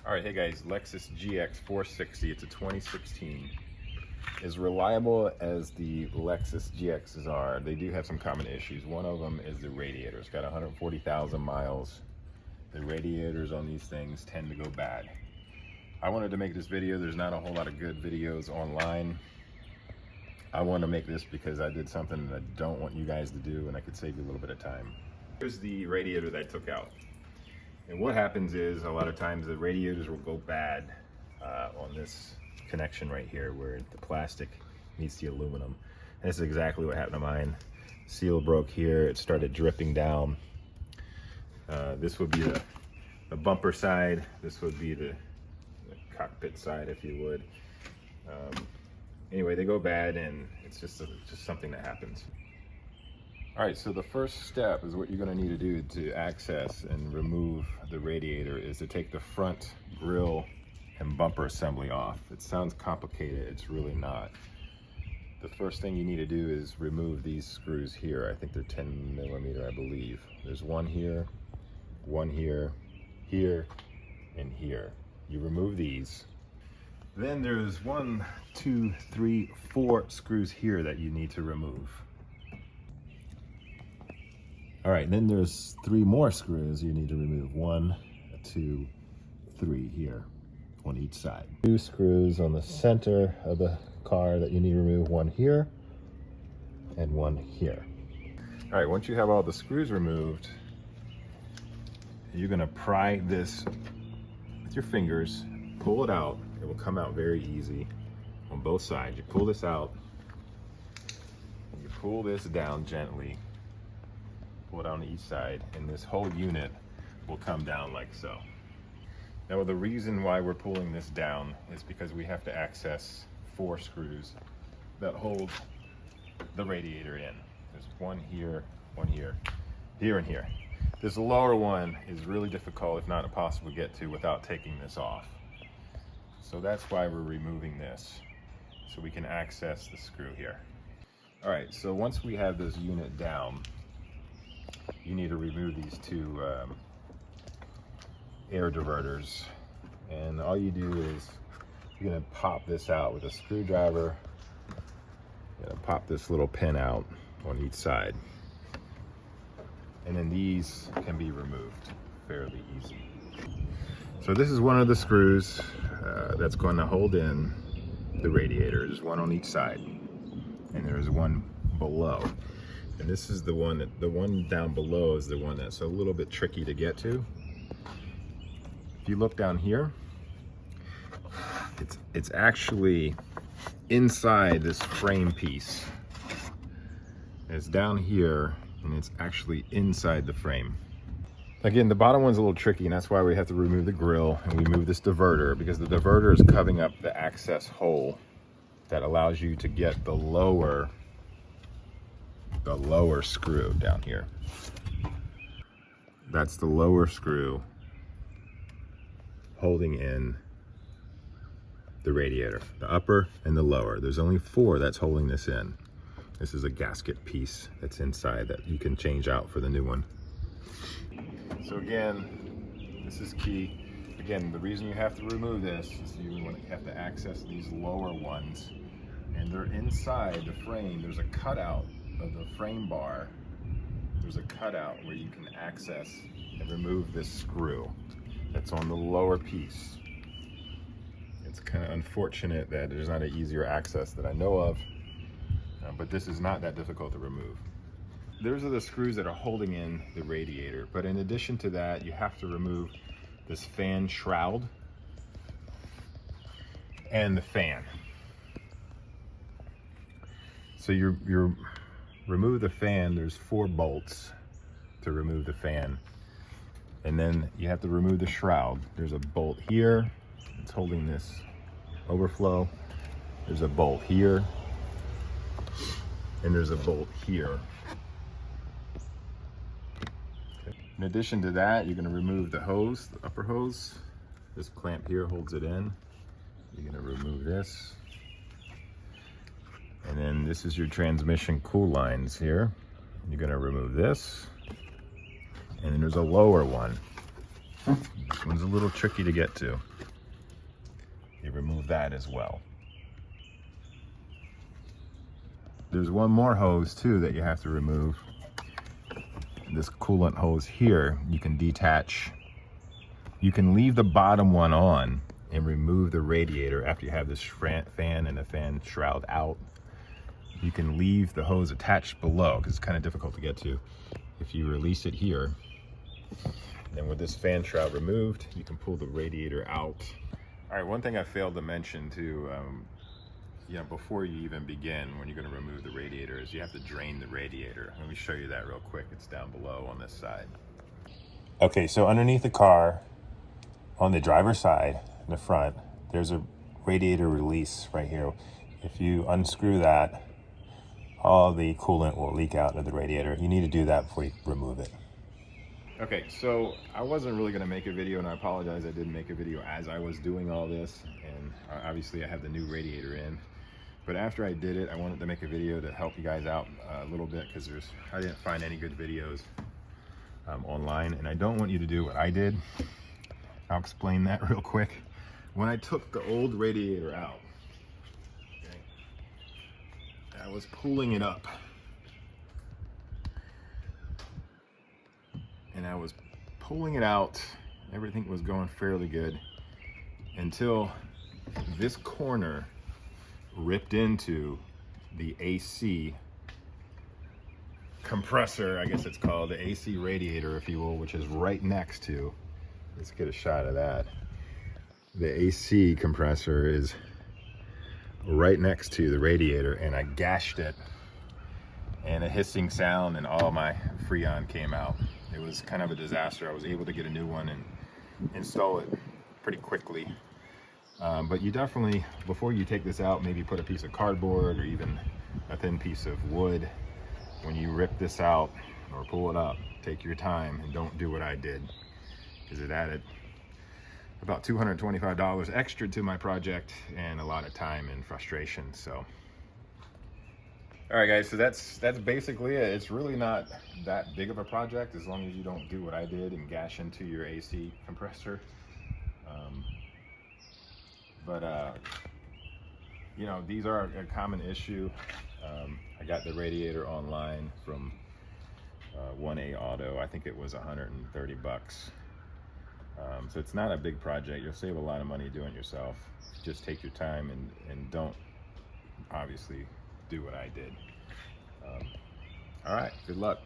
All right, hey guys, Lexus GX 460, it's a 2016. As reliable as the Lexus GXs are, they do have some common issues. One of them is the radiator. It's got 140,000 miles. The radiators on these things tend to go bad. I wanted to make this video. There's not a whole lot of good videos online. I want to make this because I did something that I don't want you guys to do, and I could save you a little bit of time. Here's the radiator that I took out. And what happens is a lot of times the radiators will go bad on this connection right here where the plastic meets the aluminum. And this is exactly what happened to mine. Seal broke here, it started dripping down. This would be the bumper side, this would be the cockpit side, if you would. Anyway, they go bad and it's just something that happens. All right, so the first step is what you're gonna need to do to access and remove the radiator is to take the front grille and bumper assembly off. It sounds complicated, it's really not. The first thing you need to do is remove these screws here. I think they're 10 millimeter, I believe. There's one here, here, and here. You remove these. Then there's 1, 2, 3, 4 screws here that you need to remove. All right, then there's 3 more screws you need to remove. 1, 2, 3 here on each side. 2 screws on the center of the car that you need to remove, 1 here and 1 here. All right, once you have all the screws removed, you're gonna pry this with your fingers, pull it out. It will come out very easy on both sides. You pull this out, you pull this down gently, pull it on each side, and this whole unit will come down like so. Now the reason why we're pulling this down is because we have to access 4 screws that hold the radiator in. There's 1 here, 1 here, here and here. This lower one is really difficult, if not impossible to get to without taking this off. So that's why we're removing this, so we can access the screw here. All right, so once we have this unit down, you need to remove these 2 air diverters. And all you do is you're gonna pop this out with a screwdriver. You're gonna pop this little pin out on each side. And then these can be removed fairly easy. So this is one of the screws that's going to hold in the radiator. There's 1 on each side, and there's 1 below. And this is the one down below is the one that's a little bit tricky to get to. If you look down here, it's actually inside this frame piece. It's down here, and it's actually inside the frame. Again, the bottom one's a little tricky, and that's why we have to remove the grill and we move this diverter, because the diverter is covering up the access hole that allows you to get the lower screw down here. That's the lower screw holding in the radiator, the upper and the lower. There's only 4 that's holding this in. This is a gasket piece that's inside that you can change out for the new one. So again, this is key. Again, the reason you have to remove this is you have to access these lower ones, and they're inside the frame. There's a cutout of the frame bar. There's a cutout where you can access and remove this screw that's on the lower piece. It's kind of unfortunate that there's not an easier access that I know of, but this is not that difficult to remove. Those are the screws that are holding in the radiator, but in addition to that, you have to remove this fan shroud and the fan. So you remove the fan. There's 4 bolts to remove the fan, and then you have to remove the shroud. There's a bolt here, it's holding this overflow. There's a bolt here, and there's a bolt here. In addition to that, you're going to remove the hose, the upper hose. This clamp here holds it in. You're going to remove this. And then this is your transmission cool lines here. You're going to remove this. And then there's a lower one. This one's a little tricky to get to. You remove that as well. There's one more hose too that you have to remove. This coolant hose here, you can detach. You can leave the bottom one on and remove the radiator after you have this fan and the fan shroud out. You can leave the hose attached below because it's kind of difficult to get to. If you release it here, then with this fan shroud removed, you can pull the radiator out. All right, one thing I failed to mention too, before you even begin, when you're going to remove the radiator, is you have to drain the radiator. Let me show you that real quick. It's down below on this side. Okay, so underneath the car, on the driver's side, in the front, there's a radiator release right here. If you unscrew that, all the coolant will leak out of the radiator. You need to do that before you remove it. Okay, so I wasn't really gonna make a video, and I apologize I didn't make a video as I was doing all this, and obviously I have the new radiator in. But after I did it, I wanted to make a video to help you guys out a little bit, because I didn't find any good videos online, and I don't want you to do what I did. I'll explain that real quick. When I took the old radiator out, okay, I was pulling it up. And I was pulling it out. Everything was going fairly good until this corner ripped into the AC compressor, I guess it's called, the AC radiator, if you will, which is right next to, let's get a shot of that. The AC compressor is right next to the radiator, and I gashed it, and a hissing sound, and all my Freon came out. It was kind of a disaster. I was able to get a new one and install it pretty quickly. But you definitely, before you take this out, maybe put a piece of cardboard or even a thin piece of wood. When you rip this out or pull it up, take your time and don't do what I did, because it added about $225 extra to my project and a lot of time and frustration. So all right guys, so that's basically it. It's really not that big of a project as long as you don't do what I did and gash into your AC compressor. These are a common issue. I got the radiator online from 1A Auto. I think it was 130 bucks. So it's not a big project. You'll save a lot of money doing it yourself. Just take your time and don't obviously do what I did. All right, good luck.